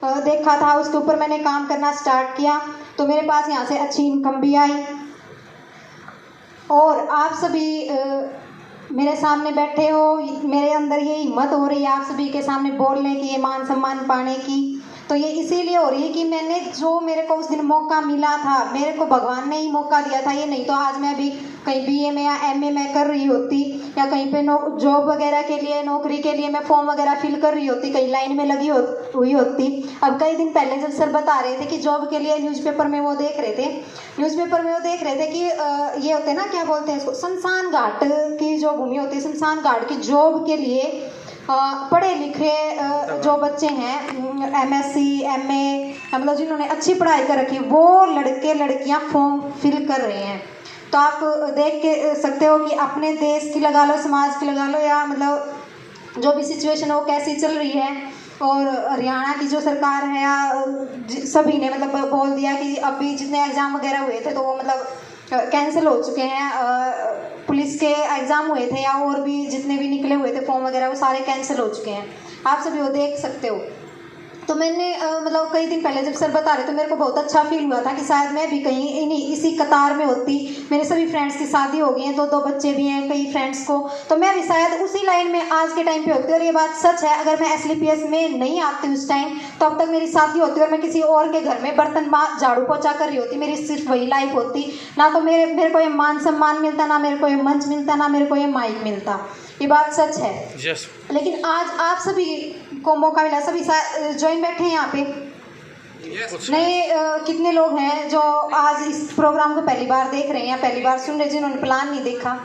देखा था, उसके ऊपर मैंने काम करना स्टार्ट किया तो मेरे पास यहाँ से अच्छी इनकम भी आई। और आप सभी मेरे सामने बैठे हो, मेरे अंदर ये हिम्मत हो रही है आप सभी के सामने बोलने की, ये मान सम्मान पाने की, तो ये इसीलिए हो रही है कि मैंने जो मेरे को उस दिन मौका मिला था, मेरे को भगवान ने ही मौका दिया था। ये नहीं तो आज मैं भी कहीं बीए में या एमए में कर रही होती, या कहीं पे जॉब वगैरह के लिए, नौकरी के लिए मैं फॉर्म वगैरह फिल कर रही होती, कहीं लाइन में लगी हुई होती। अब कई दिन पहले जब सर बता रहे थे कि जॉब के लिए न्यूज़पेपर में वो देख रहे थे कि ये होते ना, क्या बोलते हैं इसको, शमशान घाट की जो भूमि होती है, शमशान घाट की जॉब के लिए पढ़े लिखे जो बच्चे हैं, एमएससी एमए, मतलब जिन्होंने अच्छी पढ़ाई कर रखी, वो लड़के लड़कियां फॉर्म फिल कर रहे हैं। तो आप देख के सकते हो कि अपने देश की लगा लो, समाज की लगा लो, या मतलब जो भी सिचुएशन हो कैसी चल रही है। और हरियाणा की जो सरकार है या सभी ने मतलब बोल दिया कि अभी जितने एग्ज़ाम वगैरह हुए थे तो वो मतलब कैंसिल हो चुके हैं। पुलिस के एग्ज़ाम हुए थे या और भी जितने भी निकले हुए थे फॉर्म वगैरह, वो सारे कैंसिल हो चुके हैं, आप सभी वो देख सकते हो। तो मैंने मतलब कई दिन पहले जब सर बता रहे तो मेरे को बहुत अच्छा फील हुआ था कि शायद मैं भी कहीं इसी कतार में होती। मेरे सभी फ्रेंड्स की शादी हो गई है, दो बच्चे भी हैं कई फ्रेंड्स को, तो मैं भी शायद उसी लाइन में आज के टाइम पे होती। और ये बात सच है, अगर मैं SLPS में नहीं आती उस टाइम तो अब तक मेरी शादी होती और मैं किसी और के घर में बर्तन झाड़ू पोछा कर रही होती। मेरी सिर्फ वही लाइफ होती, ना तो मेरे को ये मान सम्मान मिलता, ना मेरे को ये मंच मिलता, ना मेरे को ये माइक मिलता। ये बात सच है। yes. लेकिन आज आप सभी को मौका मिला, सभी ज्वाइन बैठे हैं यहाँ पे। yes. नए कितने लोग हैं जो आज इस प्रोग्राम को पहली बार देख रहे हैं या पहली बार सुन रहे हैं, जिन्होंने प्लान नहीं देखा?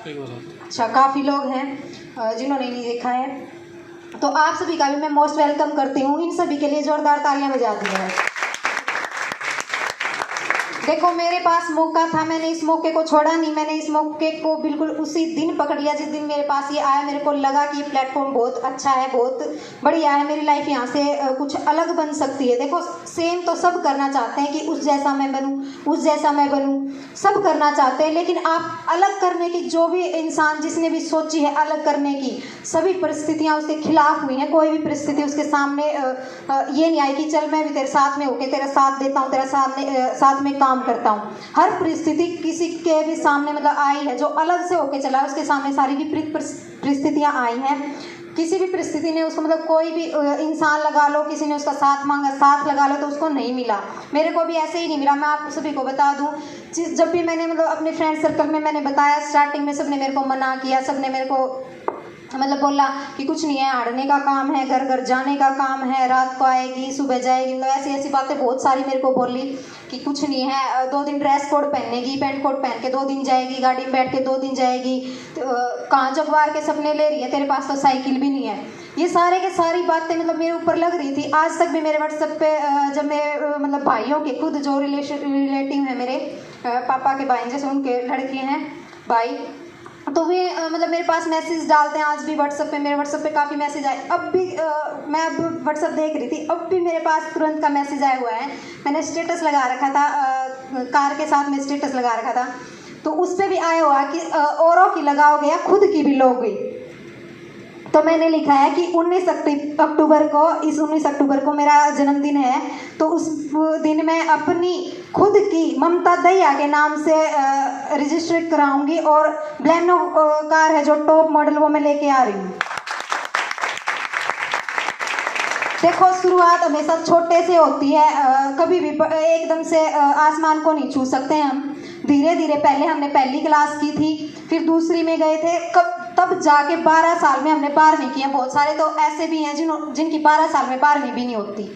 अच्छा, काफ़ी लोग हैं जिन्होंने नहीं देखा है। तो आप सभी का भी मैं मोस्ट वेलकम करती हूँ। इन सभी के लिए जोरदार तालियां बजा दी है। देखो, मेरे पास मौका था, मैंने इस मौके को छोड़ा नहीं। मैंने इस मौके को बिल्कुल उसी दिन पकड़ लिया जिस दिन मेरे पास ये आया। मेरे को लगा कि ये प्लेटफॉर्म बहुत अच्छा है, बहुत बढ़िया है, मेरी लाइफ यहाँ से कुछ अलग बन सकती है। देखो, सेम तो सब करना चाहते हैं कि उस जैसा मैं बनूँ, उस जैसा मैं बनूँ, सब करना चाहते हैं। लेकिन आप अलग करने की, जो भी इंसान जिसने भी सोची है अलग करने की, सभी परिस्थितियाँ उसके खिलाफ हुई हैं। कोई भी परिस्थिति उसके सामने ये नहीं आई कि चल मैं भी तेरे साथ में होकर तेरा साथ देता हूँ, तेरा साथ में काम करता हूँ। हर परिस्थिति किसी के भी सामने मतलब आई है, जो अलग से होके चला है उसके सामने सारी विपरीत परिस्थितियाँ आई हैं। किसी भी परिस्थिति ने उसको, मतलब कोई भी इंसान लगा लो, किसी ने उसका साथ मांगा, साथ लगा लो तो उसको नहीं मिला। मेरे को भी ऐसे ही नहीं मिला। मैं आप सभी को बता दूं, जब भी मैंने मतलब अपने फ्रेंड सर्कल में मैंने बताया, स्टार्टिंग में सबने मेरे को मना किया, सबने मेरे को मतलब बोला कि कुछ नहीं है, हारने का काम है, घर घर जाने का काम है, रात को आएगी सुबह जाएगी, मतलब ऐसी बातें बहुत सारी मेरे को बोली कि कुछ नहीं है, 2 दिन ड्रेस कोड पहनेगी, पैंट कोट पहन के 2 दिन जाएगी, गाड़ी में बैठ के 2 दिन जाएगी, कहाँ जगवार के सपने ले रही है, तेरे पास तो साइकिल भी नहीं है। ये सारे के सारी बातें मतलब मेरे ऊपर लग रही थी। आज तक भी मेरे व्हाट्सएप पे जब मैं मतलब भाइयों के, खुद जो रिलेटिव है मेरे पापा के भाई, जैसे उनके लड़के हैं भाई, तो वे मतलब मेरे पास मैसेज डालते हैं। आज भी व्हाट्सएप पे, मेरे व्हाट्सएप पे काफ़ी मैसेज आए। अब भी मैं अब व्हाट्सएप देख रही थी, अब भी मेरे पास तुरंत का मैसेज आया हुआ है। मैंने स्टेटस लगा रखा था, कार के साथ में स्टेटस लगा रखा था, तो उस पर भी आया हुआ कि औरों की लगाओगे या खुद की भी लोगे। तो मैंने लिखा है कि 19 अक्टूबर को, इस 19 अक्टूबर को मेरा जन्मदिन है, तो उस दिन मैं अपनी खुद की ममता दहिया के नाम से रजिस्टर कराऊंगी, और ब्लेनो कार है जो टॉप मॉडल, वो मैं लेके आ रही हूँ। देखो, शुरुआत हमेशा छोटे से होती है, कभी भी एकदम से आसमान को नहीं छू सकते हम। धीरे धीरे, पहले हमने पहली क्लास की थी, फिर दूसरी में गए थे, तब जाके 12 साल में हमने 12वीं की है। बहुत सारे तो ऐसे भी हैं जिनकी 12 साल में 12वीं भी नहीं होती।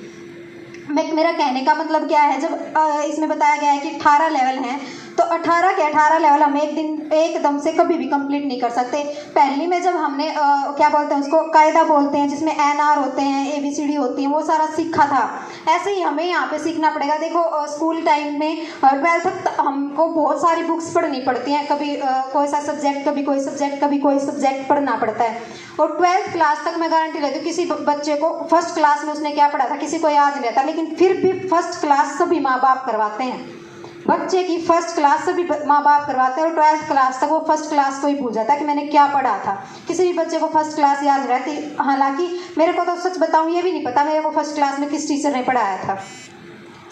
मेरा कहने का मतलब क्या है, जब इसमें बताया गया है कि 18 लेवल हैं, तो 18 के 18 लेवल हम एकदम से कभी भी कंप्लीट नहीं कर सकते। पहली में जब हमने क्या बोलते हैं उसको, कायदा बोलते हैं, जिसमें NR होते हैं, ABCD होती हैं, वो सारा सीखा था। ऐसे ही हमें यहाँ पे सीखना पड़ेगा। देखो, स्कूल टाइम में 12th तक हमको बहुत सारी बुक्स पढ़नी पड़ती हैं, कभी कोई सा सब्जेक्ट, कभी कोई सब्जेक्ट, कभी कोई सब्जेक्ट पढ़ना पड़ता है। और 12th क्लास तक मैं गारंटी लेती हूँ, किसी बच्चे को फर्स्ट क्लास में उसने क्या पढ़ा था किसी को याद नहीं रहता, लेकिन फिर भी फर्स्ट क्लास सभी माँ बाप करवाते हैं। बच्चे की फर्स्ट क्लास सभी माँ बाप करवाते हैं और 12th क्लास तक वो फर्स्ट क्लास को ही भूल जाता है कि मैंने क्या पढ़ा था। किसी भी बच्चे को फर्स्ट क्लास याद रहती, हालांकि मेरे को तो सच बताऊं ये भी नहीं पता मेरे को फर्स्ट क्लास में किस टीचर ने पढ़ाया था।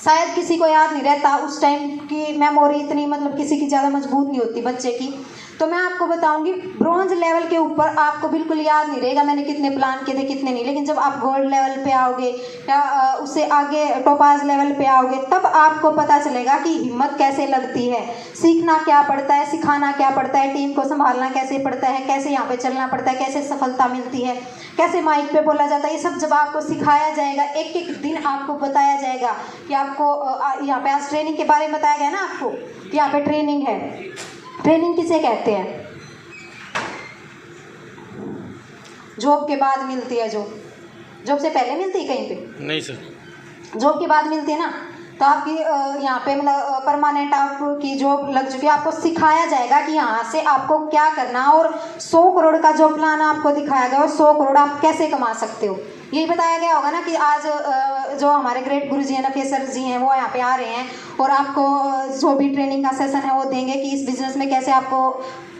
शायद किसी को याद नहीं रहता, उस टाइम की मेमोरी इतनी मतलब किसी की ज़्यादा मजबूत नहीं होती बच्चे की। तो मैं आपको बताऊंगी ब्रॉन्ज लेवल के ऊपर आपको बिल्कुल याद नहीं रहेगा मैंने कितने प्लान किए थे कितने नहीं, लेकिन जब आप गोल्ड लेवल पे आओगे या उससे आगे टोपाज लेवल पे आओगे तब आपको पता चलेगा कि हिम्मत कैसे लगती है, सीखना क्या पड़ता है, सिखाना क्या पड़ता है, टीम को संभालना कैसे पड़ता है, कैसे यहाँ पे चलना पड़ता है, कैसे सफलता मिलती है, कैसे माइक पे बोला जाता है। ये सब जब आपको सिखाया जाएगा, एक एक दिन आपको बताया जाएगा कि आपको यहाँ पे आज ट्रेनिंग के बारे में बताया गया ना आपको कि यहाँ पे ट्रेनिंग है। ट्रेनिंग किसे कहते हैं? जॉब के बाद मिलती है। जॉब से पहले मिलती है कहीं पे? नहीं सर। जॉब के बाद मिलती है ना, तो आपकी यहाँ पे मतलब परमानेंट आपकी जॉब लग चुकी है, आपको सिखाया जाएगा कि यहाँ से आपको क्या करना और 100 करोड़ का जो प्लान आपको दिखाया गया और 100 करोड़ आप कैसे कमा सकते हो यही बताया गया होगा ना कि आज जो हमारे ग्रेट गुरु जी हैं, नफिया सर जी हैं, वो यहाँ पे आ रहे हैं और आपको जो भी ट्रेनिंग का सेशन है वो देंगे कि इस बिजनेस में कैसे आपको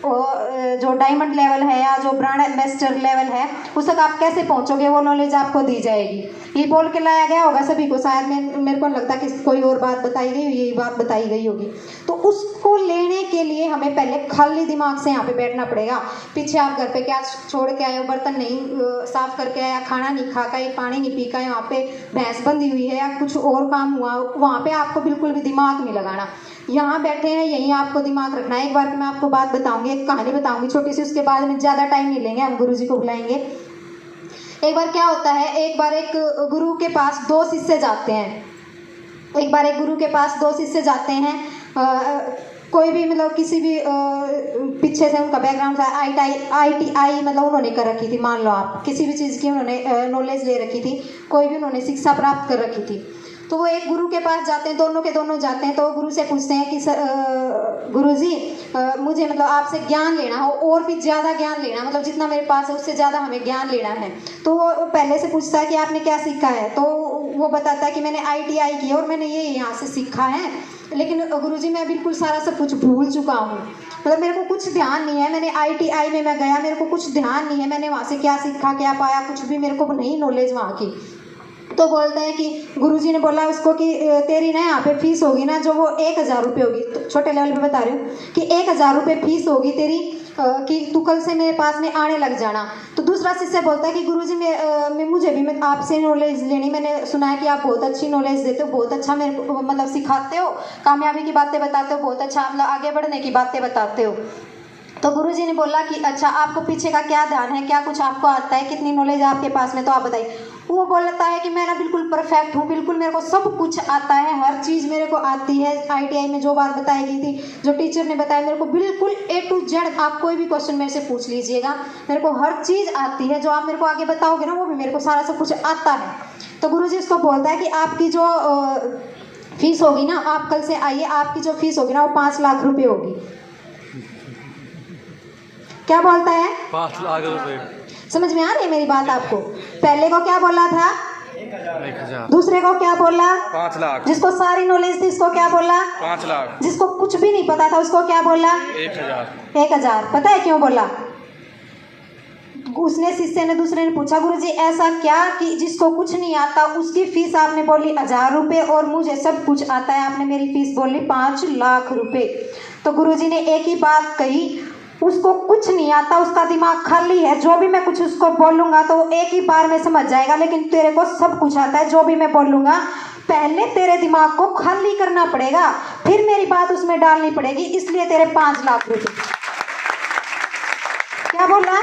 जो डायमंड लेवल है या जो ब्रांड एम्बेसडर लेवल है उस तक आप कैसे पहुंचोगे, वो नॉलेज आपको दी जाएगी। ये बोल के लाया गया होगा सभी को, शायद मेरे को लगता है कि कोई और बात बताई गई, यही बात बताई गई होगी। तो उसको लेने के लिए हमें पहले खाली दिमाग से यहाँ पे बैठना पड़ेगा। पीछे आप घर पे क्या छोड़ के आए हो, बर्तन नहीं साफ करके आए, या खाना नहीं खा का, पानी नहीं पी का, यहाँ पे भैंस बंधी हुई है या कुछ और काम हुआ, वहाँ पे आपको बिल्कुल भी दिमाग नहीं लगाना। यहाँ बैठे हैं यहीं आपको दिमाग रखना है। एक बार मैं आपको बात बताऊंगी, एक कहानी बताऊंगी छोटी सी, उसके बाद में ज़्यादा टाइम नहीं लेंगे, हम गुरुजी को बुलाएंगे। एक बार क्या होता है, एक बार एक गुरु के पास 2 शिष्य जाते हैं। एक बार एक गुरु के पास 2 शिष्य जाते हैं, कोई भी मतलब किसी भी पीछे से उनका बैकग्राउंड था, ITI मतलब उन्होंने कर रखी थी, मान लो आप किसी भी चीज़ की उन्होंने नॉलेज ले रखी थी, कोई भी उन्होंने शिक्षा प्राप्त कर रखी थी। तो वो एक गुरु के पास जाते हैं, दोनों के दोनों जाते हैं। तो गुरु से पूछते हैं कि गुरुजी मुझे मतलब आपसे ज्ञान लेना हो और भी ज़्यादा ज्ञान लेना, मतलब जितना मेरे पास है उससे ज़्यादा हमें ज्ञान लेना है। तो वो पहले से पूछता है कि आपने क्या सीखा है, तो वो बताता है कि मैंने ITI की और मैंने ये यहाँ से सीखा है, लेकिन गुरुजी मैं बिल्कुल सारा सब कुछ भूल चुका हूँ, मतलब मेरे को कुछ ध्यान नहीं है। मैंने ITI में मैं गया, मेरे को कुछ ध्यान नहीं है, मैंने वहाँ से क्या सीखा क्या पाया, कुछ भी मेरे को नहीं नॉलेज वहाँ की। तो बोलते हैं कि गुरुजी ने बोला उसको कि तेरी ना यहाँ पे फीस होगी ना, जो वो 1000 रुपये होगी, तो छोटे लेवल पे बता रही हूँ कि 1000 रुपये फीस होगी तेरी, कि तू कल से मेरे पास में आने लग जाना। तो दूसरा शिष्य बोलता है कि गुरुजी मैं मुझे भी मैं आपसे नॉलेज लेनी, मैंने सुना है कि आप बहुत अच्छी नॉलेज देते हो, बहुत अच्छा मेरे को मतलब सिखाते हो, कामयाबी की बातें बताते हो, बहुत अच्छा मतलब आगे बढ़ने की बातें बताते हो। तो गुरुजी ने बोला कि अच्छा आपको पीछे का क्या ध्यान है, क्या कुछ आपको आता है, कितनी नॉलेज है आपके पास में, तो आप बताइए। वो बोलता है कि मैं ना बिल्कुल परफेक्ट हूँ, बिल्कुल मेरे को सब कुछ आता है, हर चीज़ मेरे को आती है। ITI में जो बात बताई गई थी, जो टीचर ने बताया, मेरे को बिल्कुल A to Z, आप कोई भी क्वेश्चन मेरे से पूछ लीजिएगा, मेरे को हर चीज़ आती है, जो आप मेरे को आगे बताओगे ना वो भी मेरे को सारा सब कुछ आता है। तो गुरुजी उसको बोलता है कि आपकी जो फीस होगी ना, आप कल से आइए, आपकी जो फीस होगी ना वो 5 लाख रुपये होगी। क्या बोलता है? 5 लाख रुपए। समझ में आ रही है मेरी बात आपको? पहले को क्या बोला था? 1000। दूसरे को क्या बोला? 5 लाख। जिसको सारी नॉलेज थी उसको क्या बोला? 5 लाख। जिसको कुछ भी नहीं पता था उसको क्या बोला? 1000। 1000। पता है क्यों बोला? उसने शिष्य ने दूसरे ने पूछा गुरुजी ऐसा क्या कि जिसको कुछ नहीं आता उसकी फीस आपने बोली 1000 रुपये और मुझे सब कुछ आता है, आपने मेरी फीस बोली 5 लाख रुपए। तो गुरुजी ने एक ही बात कही, उसको कुछ नहीं आता, उसका दिमाग खाली है, जो भी मैं कुछ उसको बोलूँगा तो वो एक ही बार में समझ जाएगा, लेकिन तेरे को सब कुछ आता है, जो भी मैं बोलूँगा पहले तेरे दिमाग को खाली करना पड़ेगा, फिर मेरी बात उसमें डालनी पड़ेगी, इसलिए तेरे 5 लाख रुपए। क्या बोला?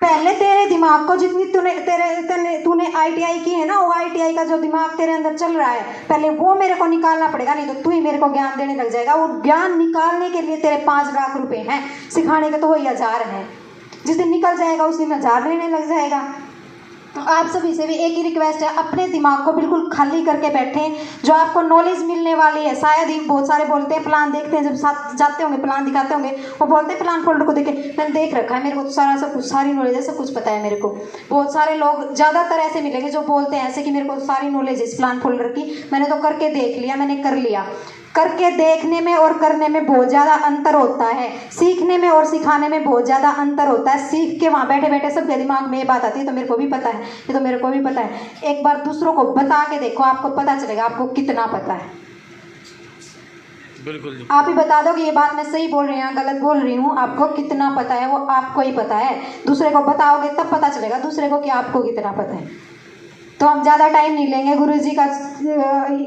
पहले तेरे दिमाग को जितनी तूने ITI की है ना, वो ITI का जो दिमाग तेरे अंदर चल रहा है पहले वो मेरे को निकालना पड़ेगा, नहीं तो तू ही मेरे को ज्ञान देने लग जाएगा। वो ज्ञान निकालने के लिए तेरे 5 लाख रुपए हैं, सिखाने के तो वही 1000 हैं। जिस दिन निकल जाएगा उस दिन 1000 लेने लग जाएगा। तो आप सभी से भी एक ही रिक्वेस्ट है, अपने दिमाग को बिल्कुल खाली करके बैठें, जो आपको नॉलेज मिलने वाली है। शायद ही बहुत सारे बोलते हैं प्लान देखते हैं, जब साथ जाते होंगे प्लान दिखाते होंगे, वो बोलते हैं प्लान फोल्डर को देखे, मैंने देख रखा है, मेरे को तो सारा सब कुछ सारी नॉलेज है, सब कुछ पता है मेरे को। बहुत सारे लोग ज़्यादातर ऐसे मिलेंगे जो बोलते हैं ऐसे कि मेरे को सारी नॉलेज है इस प्लान फोल्डर की, मैंने तो करके देख लिया, मैंने कर लिया। करके देखने में और करने में बहुत ज़्यादा अंतर होता है। सीखने में और सिखाने में बहुत ज़्यादा अंतर होता है। सीख के वहाँ बैठे बैठे सबके दिमाग में ये बात आती है तो मेरे को भी पता है, ये तो मेरे को भी पता है। एक बार दूसरों को बता के देखो, आपको पता चलेगा आपको कितना पता है। बिल्कुल जी। आप ही बता दो कि ये बात मैं सही बोल रही हूँ, गलत बोल रही हूँ। आपको कितना पता है वो आपको ही पता है। दूसरे को बताओगे तब पता चलेगा दूसरे को कि आपको कितना पता है। तो हम ज़्यादा टाइम नहीं लेंगे। गुरुजी का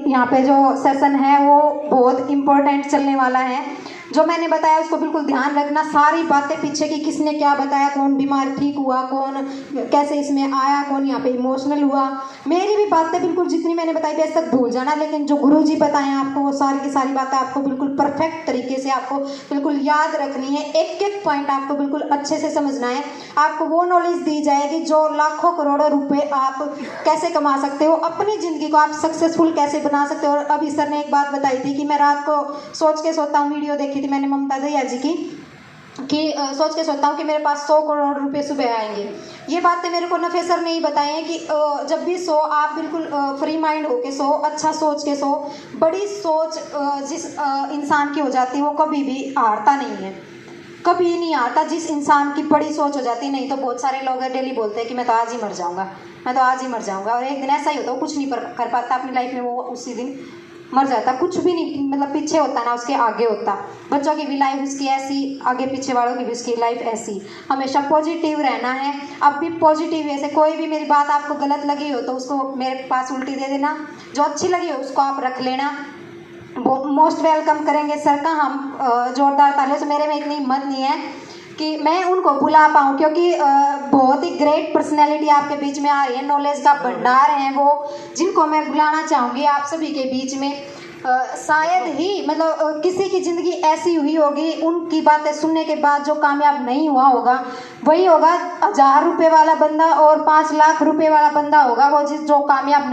यहाँ पे जो सेशन है वो बहुत इम्पोर्टेंट चलने वाला है। जो मैंने बताया उसको बिल्कुल ध्यान रखना। सारी बातें पीछे की किसने क्या बताया, कौन बीमार ठीक हुआ, कौन कैसे इसमें आया, कौन यहाँ पे इमोशनल हुआ, मेरी भी बातें बिल्कुल जितनी मैंने बताई बेशक भूल जाना, लेकिन जो गुरुजी बताए आपको वो सारी की सारी बातें आपको बिल्कुल परफेक्ट तरीके से आपको बिल्कुल याद रखनी है। एक एक पॉइंट आपको बिल्कुल अच्छे से समझना है। आपको वो नॉलेज दी जाएगी जो लाखों करोड़ों रुपए आप कैसे कमा सकते हो, अपनी ज़िंदगी को आप सक्सेसफुल कैसे बना सकते हो। और अभी सर ने एक बात बताई थी कि मैं रात को सोच के सोता हूँ, वीडियो देखी थी मैंने ममता दहिया जी की, कि सोच के सोता हूँ कि मेरे पास 100 करोड़ रुपए सुबह आएंगे। ये बातें मेरे को नफे सर ने ही बताई हैं कि जब भी सो आप बिल्कुल फ्री माइंड होके सो, अच्छा सोच के सो। बड़ी सोच जिस इंसान की हो जाती है वो कभी भी हारता नहीं है, कभी नहीं आता। जिस इंसान की बड़ी सोच हो जाती है, नहीं तो बहुत सारे लोग डेली बोलते हैं कि मैं तो आज ही मर जाऊंगा, मैं तो आज ही मर जाऊंगा, और एक दिन ऐसा ही होता है कुछ नहीं कर पाता अपनी लाइफ में, वो उसी दिन मर जाता। कुछ भी नहीं, मतलब पीछे होता ना उसके आगे होता। बच्चों की भी लाइफ उसकी ऐसी, आगे पीछे वालों की भी उसकी लाइफ ऐसी। हमेशा पॉजिटिव रहना है। अब भी पॉजिटिव ऐसे कोई भी मेरी बात आपको गलत लगी हो तो उसको मेरे पास उल्टी दे देना, जो अच्छी लगी हो उसको आप रख लेना। मोस्ट वेलकम करेंगे सर का हम जोरदार तालियों से। मेरे में इतनी हिम्मत नहीं है कि मैं उनको बुला पाऊँ, क्योंकि बहुत ही ग्रेट पर्सनैलिटी आपके बीच में आ रही है, नॉलेज का भंडार है वो, जिनको मैं बुलाना चाहूँगी आप सभी के बीच में। शायद ही मतलब किसी की ज़िंदगी ऐसी हुई होगी, उनकी बातें सुनने के बाद जो कामयाब नहीं हुआ होगा वही होगा 1000 रुपये वाला बंदा और 5 लाख रुपए वाला बंदा होगा वो जो कामयाब नहीं